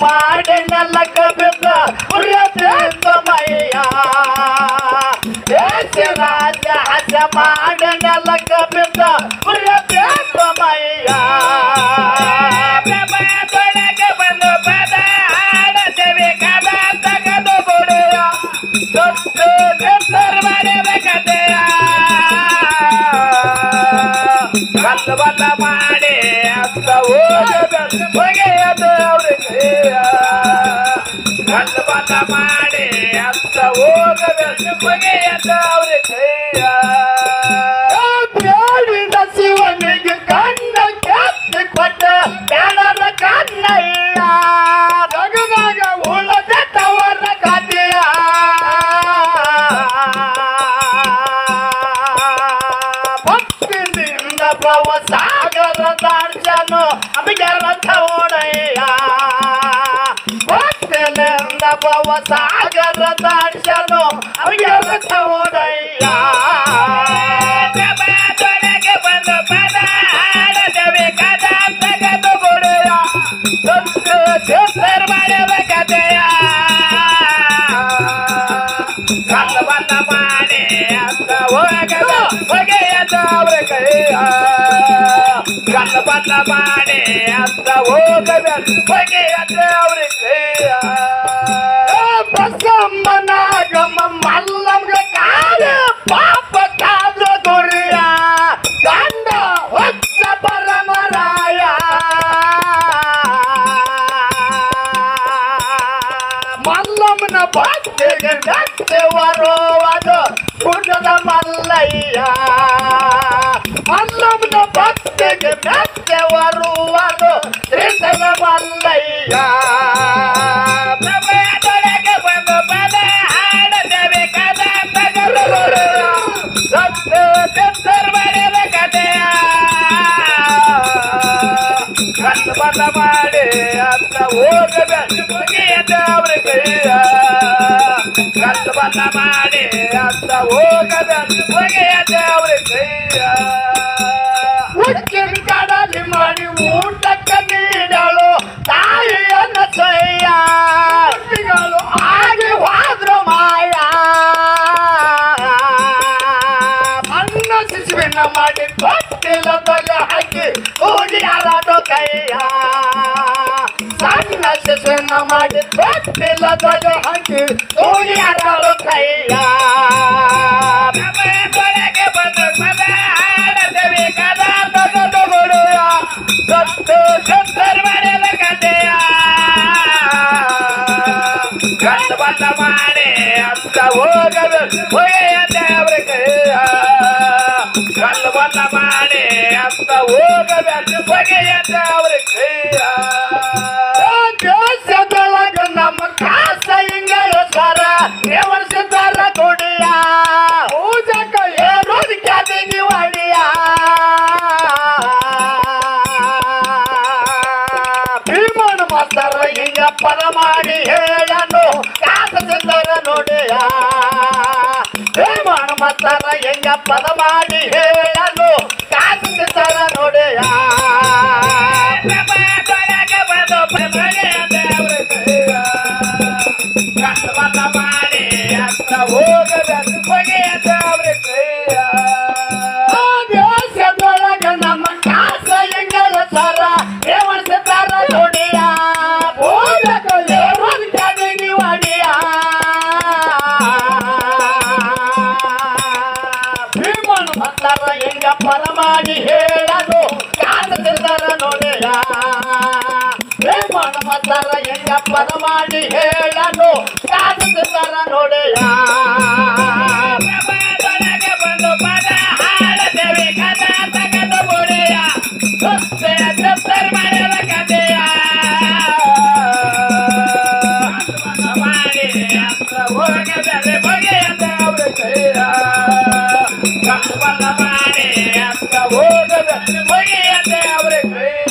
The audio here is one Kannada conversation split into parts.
Martin ನೆಲಕ ಬಿದ್ದ ಉರಿಯದೆ ಮೈಯ ದೇಶ ರಾಜ ಹಸ ಮಾಡ ನೆಲಕ ಬಿದ್ದ ಉರಿಯದೆ ಮೈಯ ಪ್ರಭಾದೊಳಗೆ ಬಂದು ಪದ ಹಾಡದೇವಿ ಕದ ತಗದು ಗುಡಿಯ ಸತ್ತು ನಿರ್ಮಾಣದ ಕಥೆಯ ಬಲ್ಲ ಮಾಡಿ ಅಂತ ಹೋಗೆಯದು ಅವ್ರಿಗೆ ಬಲ್ಲ ಮಾಡಿ ಅಂತ ಹೋಗಬೇಕು ಹೊಗೆಯದು ಅವ್ರಿಗೆ ಬೇಡಿದ ಶಿವನಿಗೆ ಕಣ್ಣ ಕೆತ್ತಿ ಕೊಟ್ಟ ಬೇಡದ ಕಣ್ಣಯ್ಯ ನಗದಾಗ ಉಳದ ತವರ ಕಥೆಯ ಭಕ್ತಿಯಿಂದ ಭವಸಾಗರ ದಾರ್ಶನು ಅಭಿಜರಥ ಓಡಯ್ಯ ಭಕ್ತಿಯಿಂದ ಭವಸಾಗರ ದಾರ್ಶನು ಅಭಿಜರಥ ಓಡಯ್ಯ ಪ್ರಭಾದೊಳಗೆ ಬಂದು ಪದ ಹಾಡದೇವಿ ಕದ ತಗದು ಗುಡಿಯ ಸತ್ತು ಮಾಡದ ಕಥೆಯ ಬಲ್ಲ ಮಾಡಿ ಅಂತ ಹೋಗದ ಹೊಗೆಯದ ಅವ್ರ ಕೈಯ ಬಲ್ಲ ಮಾಡಿ ಅಂತ ಹೋಗದ ಹೊಗೆಯದ ಅವ್ರ ಕೈಯ ಬಸಮ್ಮನಾಗಮ್ಮ ಮಲ್ಲಮ್ಗ ಕಾಲ ಪಾಪ ಕಾದ ಗುರಿಯ ಗಂಡ ಹೊತ್ತ ಪರಮರಾಯ ಮಲ್ಲಮ್ಮನ ಭಕ್ತಿಗೆ ನತ್ತೆ ಬರುವುದು ಗುಡ್ಡದ ಮಲ್ಲಯ್ಯ ಮಲ್ಲಮ್ಮನ ಭಕ್ತಿಗೆ ನತ್ತೆ ಬರುವುದು ಶ್ರೀಧರ ಮಲ್ಲಯ್ಯ ಪ್ರಭಾದೊಳಗೆ ಬಂದು ಪದ ಹಾಡದೇವಿ ಕದ ತಗದು ಸತ್ತು ನಿರ್ಮಾಣದ ಕಥೆಯ ಬಲ್ಲ ಮಾಡಿ ಅಂತ ಹೋಗಬೇಕು ಹೊಗೆಯದ ಅವ್ರ ಕೈಯ ಬಲ್ಲ ಮಾಡಿ ಅಂತ ಹೋಗಬೇಕು ಹೊಗೆಯದ ಅವ್ರ ಕೈಯ ಉಚ್ಚಿನ ಕಡಲಿ ಮಾಡಿ ಊಟಕ್ಕೆ ನೀಡಲು ತಾಯಿಯನ್ನು ಸಯ್ಯ ಆಗಿ ಹೋದ್ರು ಮಾಯ ಅನ್ನ ಶಿಶುವಿನ ಮಾಡಿ ತೊಟ್ಟಿಲ ತಲೆ ಹಾಕಿ ಹೋಗಿ ಯಾರಾಡೋ ಕೈಯ ಸಣ್ಣ ಶಿಶುವಿನ ಮಾಡಿ ತೊಟ್ಟಿಲ ತಲೆ ಹಾಕಿ ಹೋಗಿ ಯಾರಾಡೋ ಕೈಯ ಪ್ರಭಾದೊಳಗೆ ಬಂದು ಪದ ಹಾಡದೇವಿ ಕದ ತಗದು ಗುಡಿಯ ಸತ್ತು ನಿರ್ಮಾಣದ ಕಥೆಯ ಬಲ್ಲ ಮಾಡಿ ಅಂತ ಹೋಗಬೇಕು ಹೊಗೆಯದೆ ಅವ್ರ ಕೈಯ ಬಲ್ಲ ಮಾಡಿ ಅಂತ ಹೋಗಬೇಕು ಹೊಗೆಯದೆ ಅವ್ರ ಕೈಯ ದೇಶದೊಳಗ ನಮ್ಮ ಕಾಸ ಹಿಂಗಳ ಸರ ದೇವರ್ಸಿದಾರ ಕೊಡಿಯ ಪೂಜಕ ಏರೋದು ಕ್ಯಾದಿಗೆ ಒಡಿಯ ಭೀಮನ ಮಾಸ್ತರ ಹಿಂಗ ಪದ ಮಾಡಿ ಹೇಳನು ಕಾಸ ಸಿದ್ಧರ ನೋಡಿಯ ಭೀಮನ ಮಾಸ್ತರ ಹಿಂಗ ಪದ ಮಾಡಿ ಹೇಳನು ಕಾಸ ಸಿದ್ಧರ ನೋಡಿಯ ಪ್ರಭಾದೊಳಗೆ ಬಂದು ಹೊಗೆಯದೆ ಅವ್ರ ಕೈಯ ಬಲ್ಲ ಮಾಡಿ ಅಂತ ಹೋಗಬೇಕು ಹೊಗೆಯದೆ ಅವ್ರ ಕೈಯ ದೇಶದೊಳಗ ನಮ್ಮ ಕಾಸ ಹಿಂಗಳ ಸರ ದೇವರ್ಸಿದಾರ ನೋಡಿಯ ಪೂಜಕ ಏರೋದು ಕ್ಯಾದಿಗೆ ಒಡಿಯ ಭೀಮನ ಭಕ್ತರ ಹಿಂಗ ಪದ ಮಾಡಿ ಹೇಳನು ಕಾಸ ಸಿದ್ಧರ ನೋಡಿಯ ಭೀಮನ ಭಕ್ತರ ಹಿಂಗ ಪದ ಮಾಡಿ ಹೇಳನು ಕಾಸ ಸಿದ್ಧರ ನೋಡಿಯ ಪ್ರಭಾದೊಳಗೆ ಬಂದು ಪದ ಹಾಡದೇವಿ ಕದ ತಗದು ಗುಡಿಯ ಸತ್ತು ನಿರ್ಮಾಣದ ಕಥೆಯ ಮಾಡಿ ಅಂತ ಹೋಗದೆ ಹೊಗೆಯದ ಅವ್ರ ಕೈಯ ಬಲ್ಲ ಮಾಡಿ ಅಂತ ಹೋಗಬೇಕು ಹೊಗೆಯದೆ ಅವ್ರ ಕೈಯ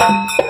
Thank you.